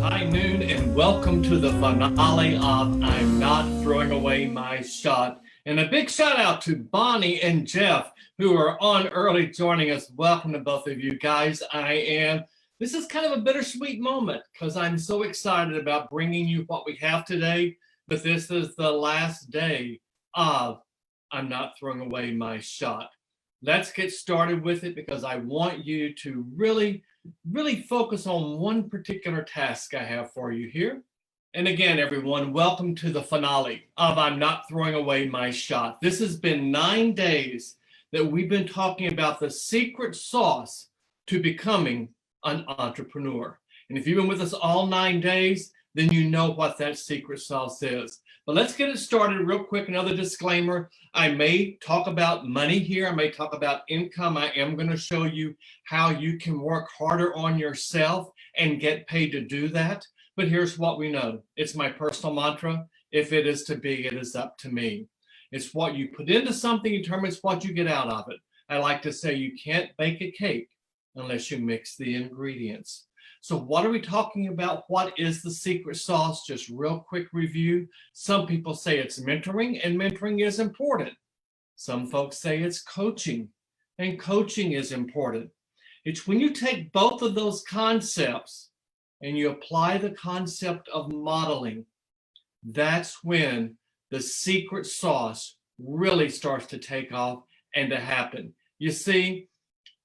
High noon and welcome to the finale of I'm Not Throwing Away My Shot. And a big shout out to Bonnie and Jeff who are on early joining us. Welcome to both of you guys. This is kind of a bittersweet moment because I'm so excited about bringing you what we have today. But this is the last day of I'm Not Throwing Away My Shot. Let's get started with it because I want you to really focus on one particular task I have for you here. And again, everyone, welcome to the finale of I'm Not Throwing Away My Shot. This has been 9 days that we've been talking about the secret sauce to becoming an entrepreneur. And if you've been with us all 9 days, then you know what that secret sauce is. But let's get it started real quick. Another disclaimer. I may talk about money here. I may talk about income. I am going to show you how you can work harder on yourself and get paid to do that. But here's what we know. It's my personal mantra. If it is to be, it is up to me. It's what you put into something determines what you get out of it. I like to say you can't bake a cake unless you mix the ingredients. So what are we talking about? What is the secret sauce? Just real quick review. Some people say it's mentoring, and mentoring is important. Some folks say it's coaching, and coaching is important. It's when you take both of those concepts and you apply the concept of modeling, that's when the secret sauce really starts to take off and to happen. You see,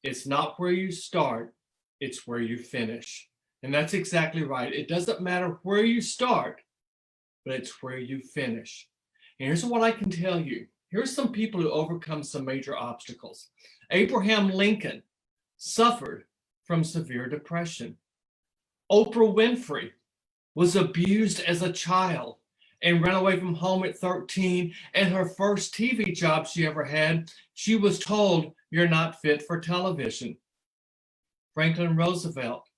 it's not where you start, it's where you finish. And that's exactly right. It doesn't matter where you start, but it's where you finish. And here's what I can tell you. Here's some people who overcome some major obstacles. Abraham Lincoln suffered from severe depression. Oprah Winfrey was abused as a child and ran away from home at 13. And her first TV job she ever had, she was told, "You're not fit for television." Franklin Roosevelt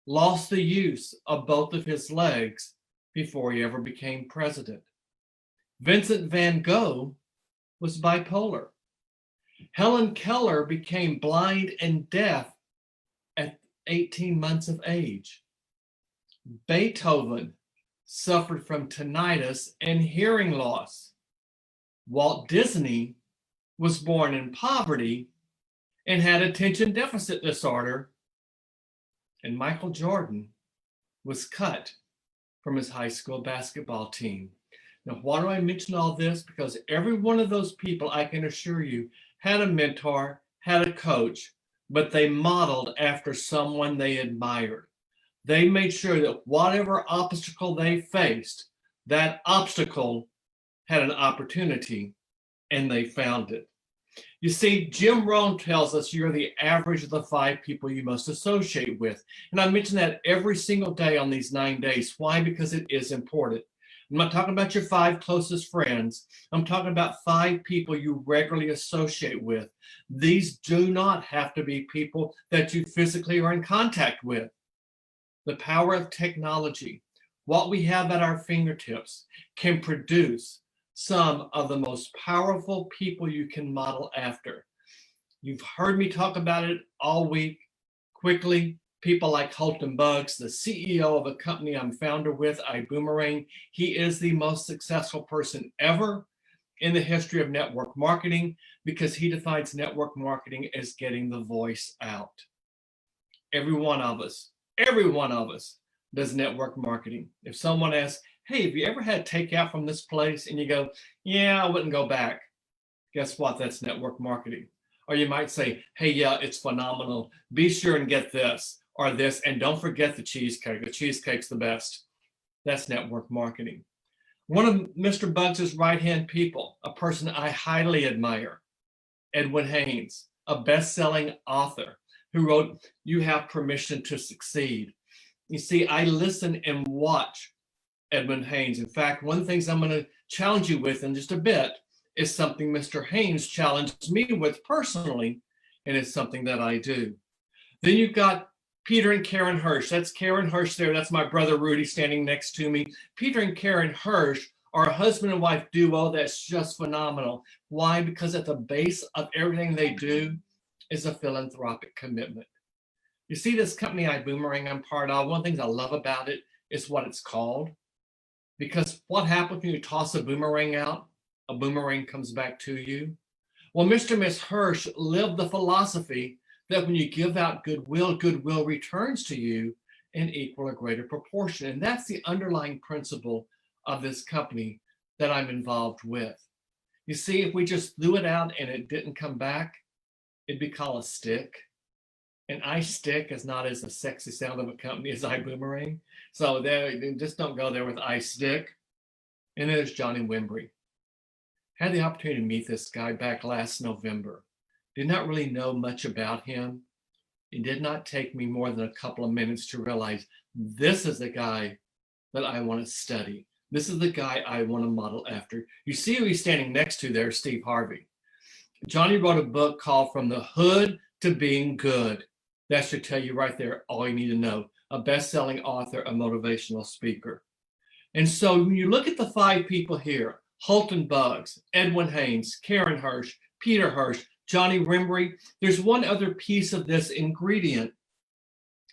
lost the use of both of his legs before he ever became president. Vincent van Gogh was bipolar. Helen Keller became blind and deaf at 18 months of age. Beethoven suffered from tinnitus and hearing loss. Walt Disney was born in poverty and had attention deficit disorder. And Michael Jordan was cut from his high school basketball team. Now, why do I mention all this? Because every one of those people, I can assure you, had a mentor, had a coach, but they modeled after someone they admired. They made sure that whatever obstacle they faced, that obstacle had an opportunity, and they found it. You see, Jim Rohn tells us you're the average of the 5 people you must associate with. And I mention that every single day on these 9 days. Why? Because it is important. I'm not talking about your 5 closest friends. I'm talking about 5 people you regularly associate with. These do not have to be people that you physically are in contact with. The power of technology, what we have at our fingertips, can produce some of the most powerful people you can model after. You've heard me talk about it all week. Quickly, people like Holton Buggs, the CEO of a company I'm founder with, iBoomerang. He is the most successful person ever in the history of network marketing because he defines network marketing as getting the voice out. Every one of us does network marketing. If someone asks, "Hey, have you ever had takeout from this place?" and you go, "Yeah, I wouldn't go back." Guess what? That's network marketing. Or you might say, "Hey, yeah, it's phenomenal. Be sure and get this or this, and don't forget the cheesecake. The cheesecake's the best." That's network marketing. One of Mr. Buggs' right-hand people, a person I highly admire, Edwin Haynes, a best-selling author who wrote You Have Permission to Succeed. You see, I listen and watch Edmund Haynes. In fact, one of the things I'm going to challenge you with in just a bit is something Mr. Haynes challenged me with personally, and it's something that I do. Then you've got Peter and Karen Hirsch. That's Karen Hirsch there. That's my brother Rudy standing next to me. Peter and Karen Hirsch are a husband and wife duo that's just phenomenal. Why? Because at the base of everything they do is a philanthropic commitment. You see this company iBoomerang I'm part of, one of the things I love about it is what it's called. Because what happens when you toss a boomerang out? A boomerang comes back to you. Well, Mr. and Miss Hirsch lived the philosophy that when you give out goodwill, goodwill returns to you in equal or greater proportion. And that's the underlying principle of this company that I'm involved with. You see, if we just threw it out and it didn't come back, it'd be called a stick. And iStick is not as a sexy sound of a company as iBoomerang. So there, just don't go there with iStick. And there's Johnny Wimbrey. Had the opportunity to meet this guy back last November. Did not really know much about him. It did not take me more than a couple of minutes to realize this is the guy that I want to study. This is the guy I want to model after. You see who he's standing next to there, Steve Harvey. Johnny wrote a book called From the Hood to Being Good. That should tell you right there all you need to know. A best-selling author, a motivational speaker. And so when you look at the 5 people here, Holton Buggs, Edwin Haynes, Karen Hirsch, Peter Hirsch, Johnny Wimbrey, there's one other piece of this ingredient,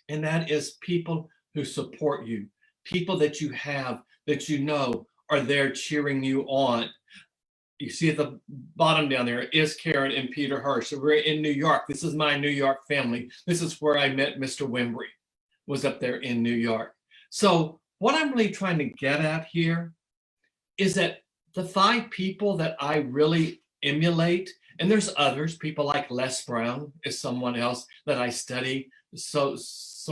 and that is people who support you, people that you have, that you know are there cheering you on. You see at the bottom down there is Karen and Peter Hirsch. So we're in New York. This is my New York family. This is where I met Mr. Wimbrey, was up there in New York. So what I'm really trying to get at here is that the 5 people that I really emulate, and there's others, people like Les Brown is someone else that I study so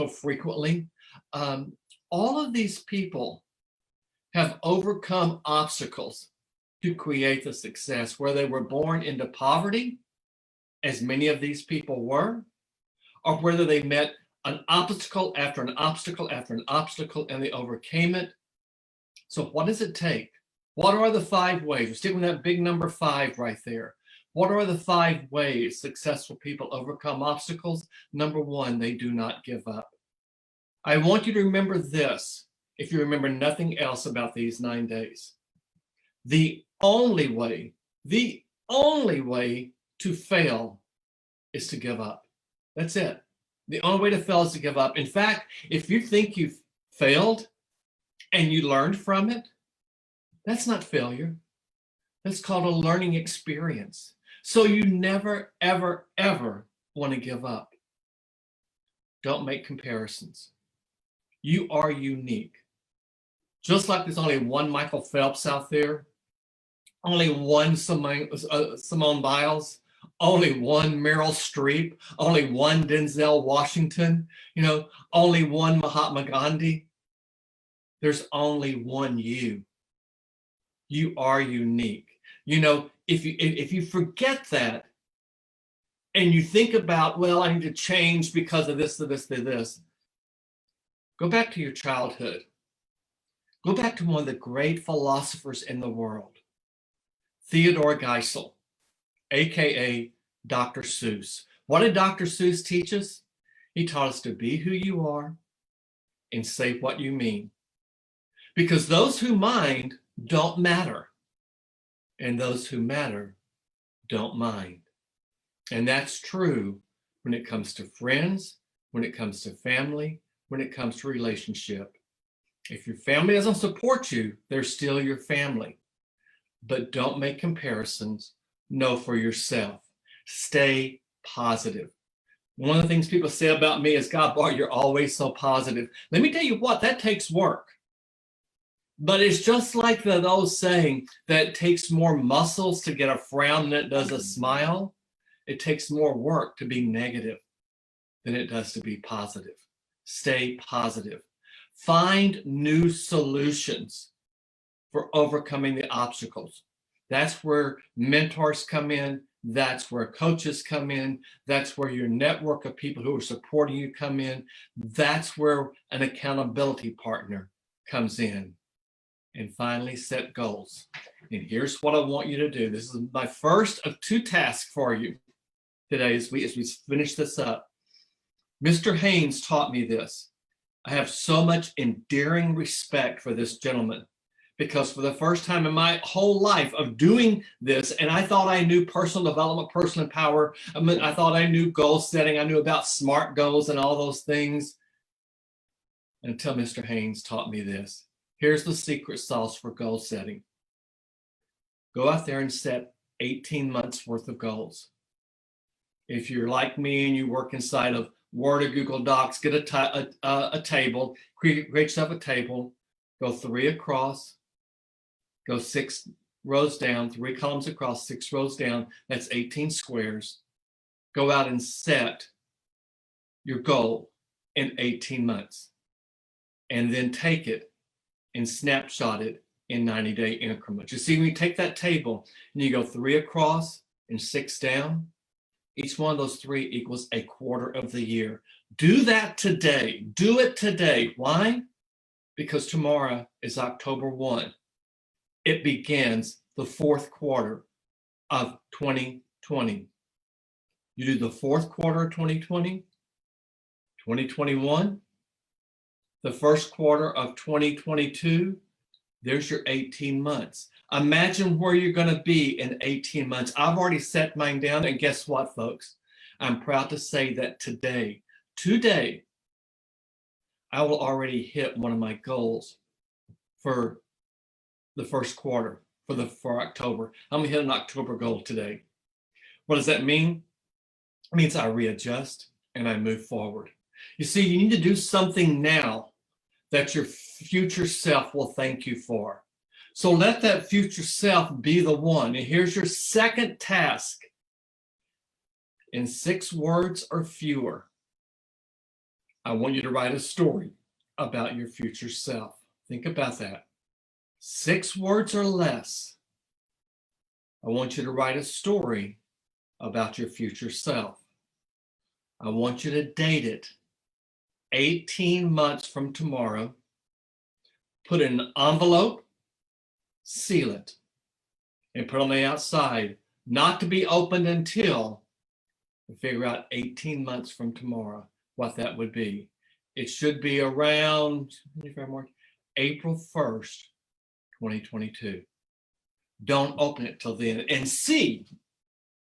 frequently. All of these people have overcome obstacles to create the success, where they were born into poverty, as many of these people were, or whether they met an obstacle after an obstacle after an obstacle and they overcame it. So what does it take? What are the 5 ways? We're sticking with that big number 5 right there. What are the 5 ways successful people overcome obstacles? Number 1, they do not give up. I want you to remember this, if you remember nothing else about these 9 days. The only way to fail is to give up. That's it. The only way to fail is to give up. In fact, if you think you've failed and you learned from it, that's not failure. That's called a learning experience. So you never, ever, ever want to give up. Don't make comparisons. You are unique. Just like there's only one Michael Phelps out there, only one Simone Biles, only one Meryl Streep, only one Denzel Washington, only one Mahatma Gandhi. There's only one you. You are unique. If you forget that and you think about, well, I need to change because of this, go back to your childhood. Go back to one of the great philosophers in the world, Theodore Geisel, aka Dr. Seuss. What did Dr. Seuss teach us? He taught us to be who you are and say what you mean. Because those who mind don't matter, and those who matter don't mind. And that's true when it comes to friends, when it comes to family, when it comes to relationship. If your family doesn't support you, they're still your family. But don't make comparisons. Know for yourself. Stay positive. One of the things people say about me is, God, Bart, you're always so positive. Let me tell you what, that takes work. But it's just like the old saying that it takes more muscles to get a frown than it does a smile. It takes more work to be negative than it does to be positive. Stay positive. Find new solutions for overcoming the obstacles. That's where mentors come in. That's where coaches come in. That's where your network of people who are supporting you come in. That's where an accountability partner comes in. And finally, set goals. And here's what I want you to do. This is my first of 2 tasks for you today as we finish this up. Mr. Haynes taught me this. I have so much endearing respect for this gentleman, because for the first time in my whole life of doing this, and I thought I knew personal development, personal power. I thought I knew goal setting. I knew about SMART goals and all those things. until Mr. Haynes taught me this. Here's the secret sauce for goal setting. Go out there and set 18 months worth of goals. If you're like me and you work inside of Word or Google Docs, get a table, create yourself a table, go 3 across, go 6 rows down, 3 columns across, 6 rows down. That's 18 squares. Go out and set your goal in 18 months. And then take it and snapshot it in 90-day increments. You see, when you take that table and you go 3 across and 6 down, each one of those 3 equals a quarter of the year. Do that today. Do it today. Why? Because tomorrow is October 1. It begins the 4th quarter of 2020. You do the 4th quarter of 2020, 2021, the 1st quarter of 2022, there's your 18 months. Imagine where you're going to be in 18 months. I've already set mine down, and guess what, folks? I'm proud to say that today, I will already hit one of my goals for the 1st quarter, for October. I'm going to hit an October goal today. What does that mean? It means I readjust and I move forward. You see, you need to do something now that your future self will thank you for. So let that future self be the one. And here's your second task. In 6 words or fewer, I want you to write a story about your future self. Think about that. 6 words or less. I want you to write a story about your future self. I want you to date it 18 months from tomorrow. Put it in an envelope, seal it, and put it on the outside, not to be opened until we figure out 18 months from tomorrow what that would be. It should be around April 1st, 2022. Don't open it till then, and see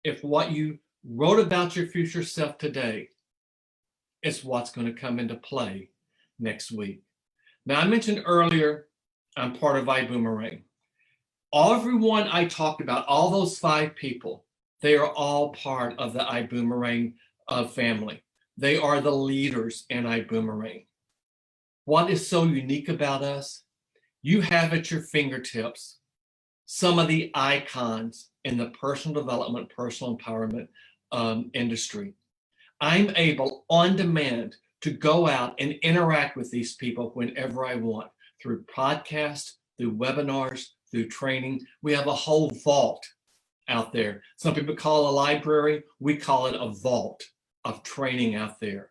if what you wrote about your future self today is what's going to come into play next week. Now, I mentioned earlier, I'm part of iBoomerang. Everyone I talked about, all those 5 people, they are all part of the iBoomerang family. They are the leaders in iBoomerang. What is so unique about us? You have at your fingertips some of the icons in the personal development, personal empowerment industry. I'm able on demand to go out and interact with these people whenever I want, through podcasts, through webinars, through training. We have a whole vault out there. Some people call it a library. We call it a vault of training out there.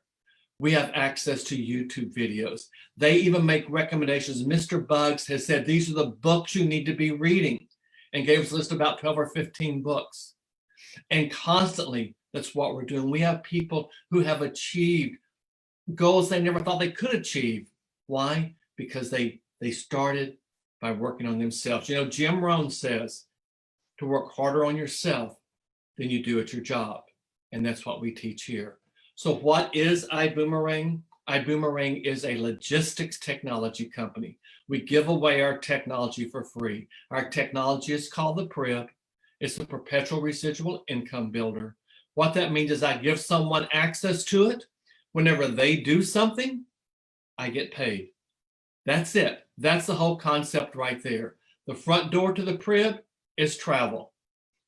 We have access to YouTube videos. They even make recommendations. Mr. Bugs has said, these are the books you need to be reading, and gave us a list of about 12 or 15 books. And constantly, that's what we're doing. We have people who have achieved goals they never thought they could achieve. Why? Because they started by working on themselves. You know, Jim Rohn says to work harder on yourself than you do at your job. And that's what we teach here. So what is iBoomerang? iBoomerang is a logistics technology company. We give away our technology for free. Our technology is called the PRIB. It's the Perpetual Residual Income Builder. What that means is I give someone access to it. Whenever they do something, I get paid. That's it. That's the whole concept right there. The front door to the PRIB is travel.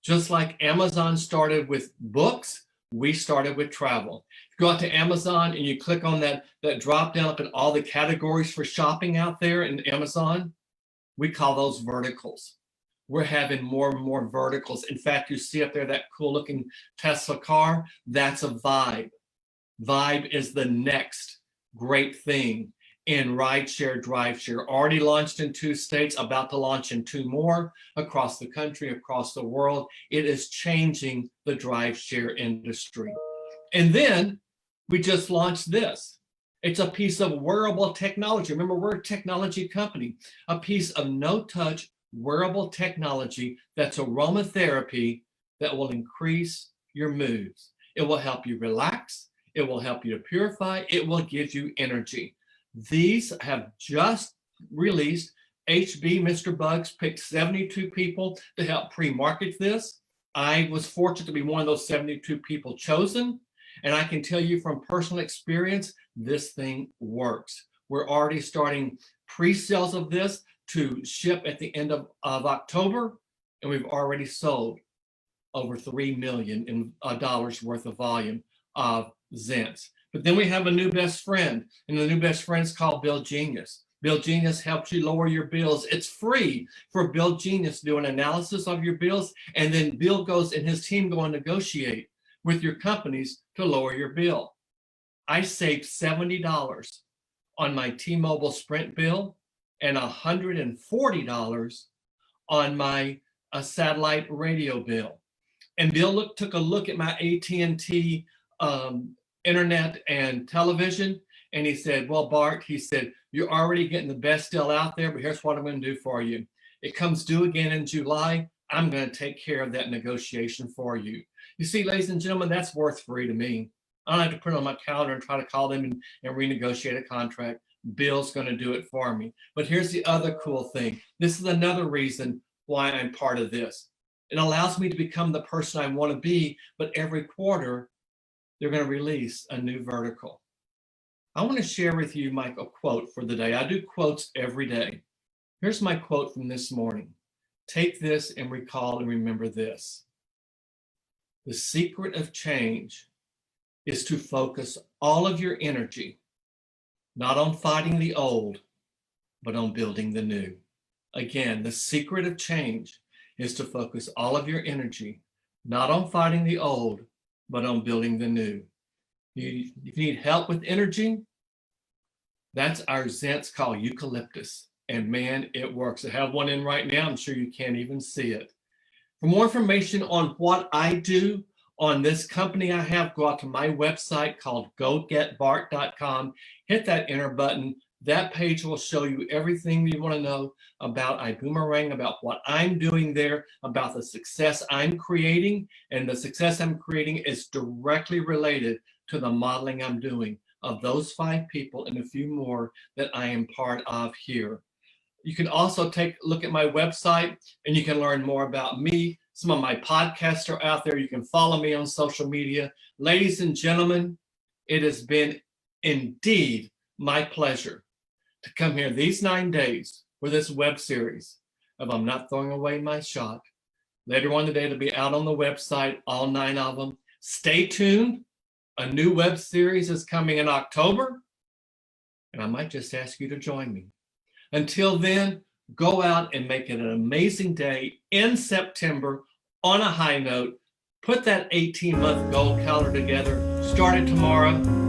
Just like Amazon started with books, we started with travel. If you go out to Amazon and you click on that drop down up in all the categories for shopping out there in Amazon, we call those verticals. We're having more and more verticals. In fact, you see up there that cool looking Tesla car, that's a Vibe. Vibe is the next great thing in rideshare, drive share. Already launched in 2 states, about to launch in 2 more across the country, across the world. It is changing the drive share industry. And then we just launched this. It's a piece of wearable technology. Remember, we're a technology company. A piece of no-touch wearable technology that's aromatherapy that will increase your moods. It will help you relax. It will help you to purify. It will give you energy. These have just released. HB Mr. Bugs picked 72 people to help pre-market this. I was fortunate to be one of those 72 people chosen. And I can tell you from personal experience, this thing works. We're already starting pre-sales of this to ship at the end of October, and we've already sold over $3 million in dollars worth of volume of Zents. But then we have a new best friend, and the new best friend is called Bill Genius. Bill Genius helps you lower your bills. It's free for Bill Genius to do an analysis of your bills, and then Bill goes and his team go and negotiate with your companies to lower your bill. I saved $70 on my T-Mobile Sprint bill and $140 on my satellite radio bill. And Bill took a look at my AT&T internet and television, and he said, well, Bart, he said, you're already getting the best deal out there, but here's what I'm going to do for you. It comes due again in July. I'm going to take care of that negotiation for you. You see, ladies and gentlemen, that's worth free to me. I don't have to put it on my calendar and try to call them and renegotiate a contract. Bill's going to do it for me. But here's the other cool thing. This is another reason why I'm part of this. It allows me to become the person I want to be, but every quarter, they're going to release a new vertical. I want to share with you my quote for the day. I do quotes every day. Here's my quote from this morning. Take this and recall and remember this. The secret of change is to focus all of your energy, not on fighting the old, but on building the new. Again, the secret of change is to focus all of your energy, not on fighting the old, but on building the new. If you need help with energy, that's our Zents called eucalyptus. And man, it works. I have one in right now. I'm sure you can't even see it. For more information on what I do on this company I have, go out to my website called gogetbart.com. Hit that enter button. That page will show you everything you want to know about iBoomerang, about what I'm doing there, about the success I'm creating. And the success I'm creating is directly related to the modeling I'm doing of those 5 people and a few more that I am part of here. You can also take a look at my website and you can learn more about me. Some of my podcasts are out there. You can follow me on social media. Ladies and gentlemen, it has been indeed my pleasure to come here these 9 days for this web series of I'm Not Throwing Away My Shot. Later on today, it'll be out on the website, all 9 of them. Stay tuned. A new web series is coming in October, and I might just ask you to join me. Until then, go out and make it an amazing day in September on a high note. Put that 18-month goal calendar together. Start it tomorrow.